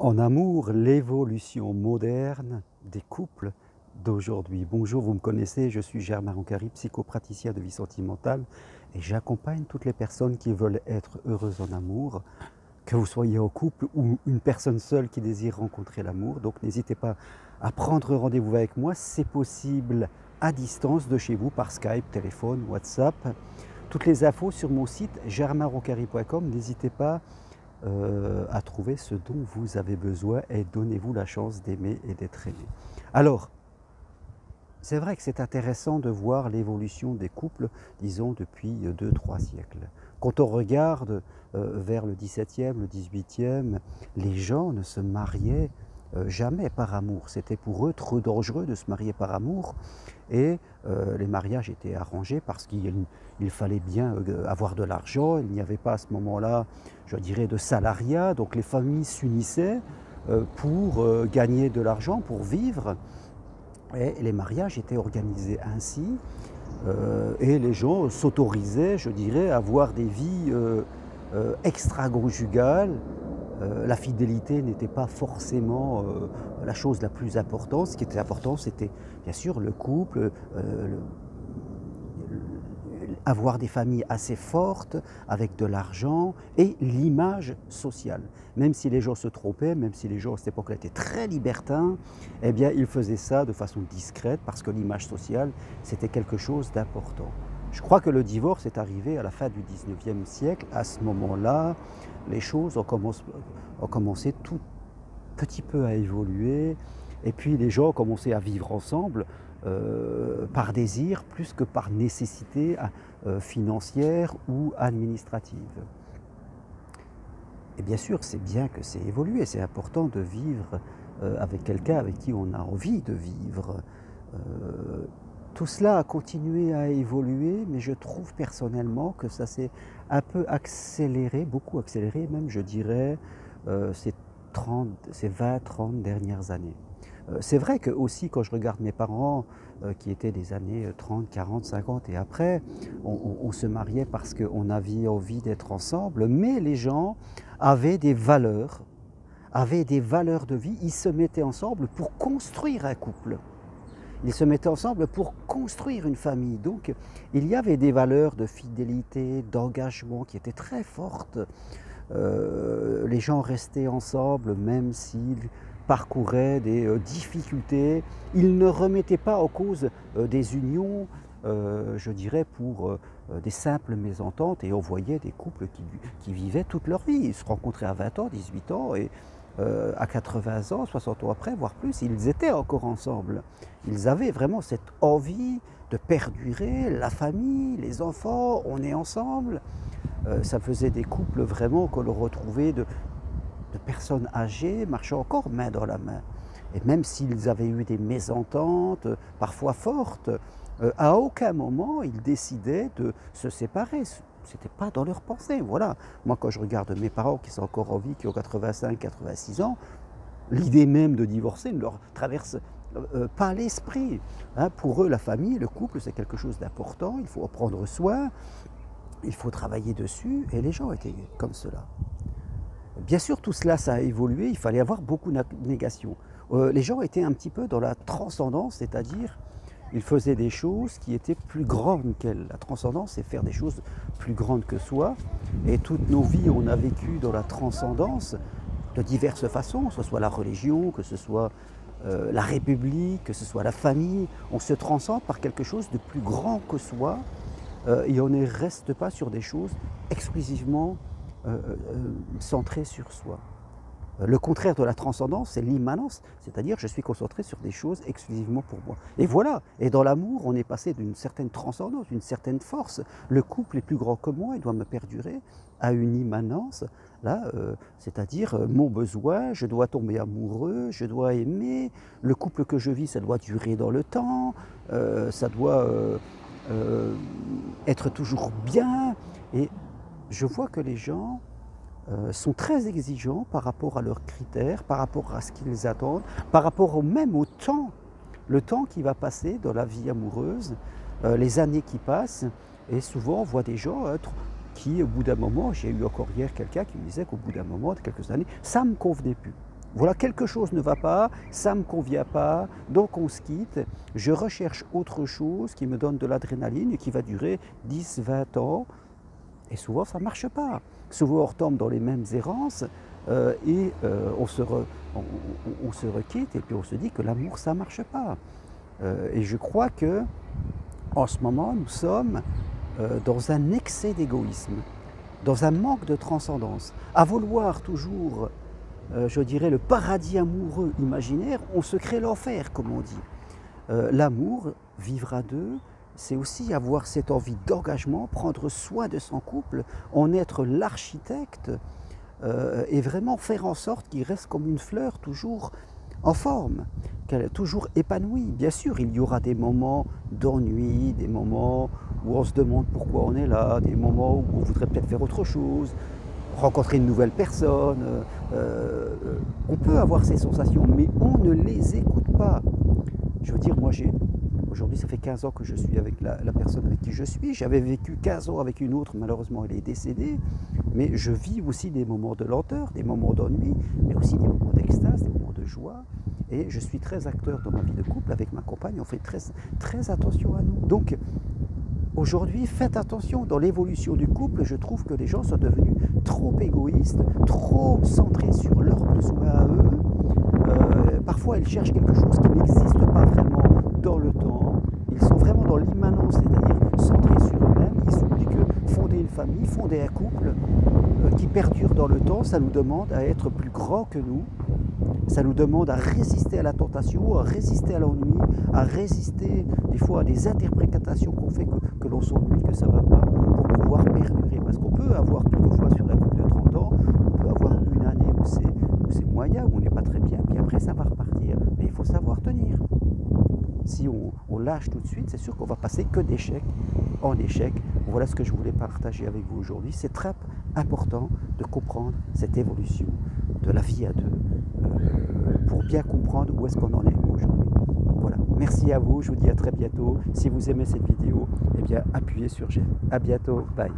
En amour, l'évolution moderne des couples d'aujourd'hui. Bonjour, vous me connaissez, je suis Germain Roncari, psychopraticien de vie sentimentale et j'accompagne toutes les personnes qui veulent être heureuses en amour, que vous soyez en couple ou une personne seule qui désire rencontrer l'amour. Donc n'hésitez pas à prendre rendez-vous avec moi, c'est possible à distance de chez vous par Skype, téléphone, WhatsApp. Toutes les infos sur mon site germainroncari.com, n'hésitez pas à trouver ce dont vous avez besoin et donnez-vous la chance d'aimer et d'être aimé. Alors, c'est vrai que c'est intéressant de voir l'évolution des couples, disons, depuis 2-3 siècles. Quand on regarde vers le XVIIe, le XVIIIe, les gens ne se mariaient jamais par amour. C'était pour eux trop dangereux de se marier par amour et les mariages étaient arrangés parce qu'il fallait bien avoir de l'argent. Il n'y avait pas à ce moment-là, je dirais, de salariat. Donc les familles s'unissaient pour gagner de l'argent, pour vivre. Et les mariages étaient organisés ainsi et les gens s'autorisaient, je dirais, à avoir des vies extra-conjugales. La fidélité n'était pas forcément la chose la plus importante. Ce qui était important, c'était bien sûr le couple, avoir des familles assez fortes, avec de l'argent et l'image sociale. Même si les gens se trompaient, même si les gens à cette époque-là étaient très libertins, eh bien ils faisaient ça de façon discrète parce que l'image sociale, c'était quelque chose d'important. Je crois que le divorce est arrivé à la fin du XIXe siècle. À ce moment-là, les choses ont commencé tout petit peu à évoluer et puis les gens ont commencé à vivre ensemble par désir plus que par nécessité financière ou administrative. Et bien sûr, c'est bien que c'est évolué, c'est important de vivre avec quelqu'un avec qui on a envie de vivre. Tout cela a continué à évoluer, mais je trouve personnellement que ça s'est un peu accéléré, beaucoup accéléré même, je dirais, ces 20-30 dernières années. C'est vrai que aussi quand je regarde mes parents qui étaient des années 30, 40, 50 et après, on se mariait parce qu'on avait envie d'être ensemble, mais les gens avaient des valeurs de vie, ils se mettaient ensemble pour construire un couple. Ils se mettaient ensemble pour construire une famille. Donc il y avait des valeurs de fidélité, d'engagement qui étaient très fortes. Les gens restaient ensemble même s'ils parcouraient des difficultés. Ils ne remettaient pas en cause des unions, je dirais, pour des simples mésententes. Et on voyait des couples qui vivaient toute leur vie. Ils se rencontraient à 20 ans, 18 ans et à 80 ans, 60 ans après, voire plus, ils étaient encore ensemble. Ils avaient vraiment cette envie de perdurer, la famille, les enfants, on est ensemble. Ça faisait des couples vraiment que l'on retrouvait de personnes âgées marchant encore main dans la main. Et même s'ils avaient eu des mésententes, parfois fortes, à aucun moment ils décidaient de se séparer. C'était pas dans leur pensée, voilà. Moi, quand je regarde mes parents qui sont encore en vie, qui ont 85, 86 ans, l'idée même de divorcer ne leur traverse pas l'esprit. Hein. Pour eux, la famille, le couple, c'est quelque chose d'important, il faut en prendre soin, il faut travailler dessus, et les gens étaient comme cela. Bien sûr, tout cela, ça a évolué, il fallait avoir beaucoup de négation. Les gens étaient un petit peu dans la transcendance, c'est-à-dire ils faisaient des choses qui étaient plus grandes qu'elles. La transcendance, c'est faire des choses plus grandes que soi. Et toutes nos vies, on a vécu dans la transcendance de diverses façons, que ce soit la religion, que ce soit la République, que ce soit la famille. On se transcende par quelque chose de plus grand que soi et on ne reste pas sur des choses exclusivement centrées sur soi. Le contraire de la transcendance, c'est l'immanence, c'est-à-dire je suis concentré sur des choses exclusivement pour moi. Et voilà, et dans l'amour, on est passé d'une certaine transcendance, d'une certaine force. Le couple est plus grand que moi, il doit me perdurer, à une immanence, là, c'est-à-dire mon besoin, je dois tomber amoureux, je dois aimer, le couple que je vis, ça doit durer dans le temps, ça doit être toujours bien. Et je vois que les gens sont très exigeants par rapport à leurs critères, par rapport à ce qu'ils attendent, par rapport même au temps, le temps qui va passer dans la vie amoureuse, les années qui passent, et souvent on voit des gens qui, au bout d'un moment, j'ai eu encore hier quelqu'un qui me disait qu'au bout d'un moment, de quelques années, ça ne me convenait plus. voilà, quelque chose ne va pas, ça ne me convient pas, donc on se quitte. Je recherche autre chose qui me donne de l'adrénaline et qui va durer 10, 20 ans. Et souvent, ça ne marche pas. Souvent, on retombe dans les mêmes errances et on se requitte et puis on se dit que l'amour, ça ne marche pas. Et je crois que en ce moment, nous sommes dans un excès d'égoïsme, dans un manque de transcendance. À vouloir toujours, je dirais, le paradis amoureux imaginaire, on se crée l'enfer, comme on dit. L'amour, vivre à deux, c'est aussi avoir cette envie d'engagement, prendre soin de son couple, en être l'architecte et vraiment faire en sorte qu'il reste comme une fleur toujours en forme, qu'elle est toujours épanouie. Bien sûr, il y aura des moments d'ennui, des moments où on se demande pourquoi on est là, des moments où on voudrait peut-être faire autre chose, rencontrer une nouvelle personne. On peut avoir ces sensations, mais on ne les écoute pas. Je veux dire, moi, aujourd'hui, ça fait 15 ans que je suis avec la personne avec qui je suis. J'avais vécu 15 ans avec une autre, malheureusement, elle est décédée. Mais je vis aussi des moments de lenteur, des moments d'ennui, mais aussi des moments d'extase, des moments de joie. Et je suis très acteur dans ma vie de couple avec ma compagne. On fait très, très attention à nous. Donc, aujourd'hui, faites attention. Dans l'évolution du couple, je trouve que les gens sont devenus trop égoïstes, trop centrés sur leurs besoins à eux. Parfois, ils cherchent quelque chose qui n'existe pas vraiment dans le temps. Ils sont vraiment dans l'immanence, c'est-à-dire centrés sur eux-mêmes. Ils oublient que fonder une famille, fonder un couple qui perdure dans le temps, ça nous demande à être plus grand que nous. Ça nous demande à résister à la tentation, à résister à l'ennui, à résister des fois à des interprétations qu'on fait que l'on s'ennuie, que ça ne va pas, pour pouvoir perdurer. Parce qu'on peut avoir quelquefois sur un couple de 30 ans, on peut avoir une année où c'est moyen, où on n'est pas très bien, puis après ça va repartir. Mais il faut savoir tenir. Si on lâche tout de suite, c'est sûr qu'on va passer que d'échec en échec. Voilà ce que je voulais partager avec vous aujourd'hui. C'est très important de comprendre cette évolution de la vie à deux pour bien comprendre où est-ce qu'on en est aujourd'hui. Voilà. Merci à vous, je vous dis à très bientôt. Si vous aimez cette vidéo, eh bien appuyez sur j'aime. À bientôt, bye.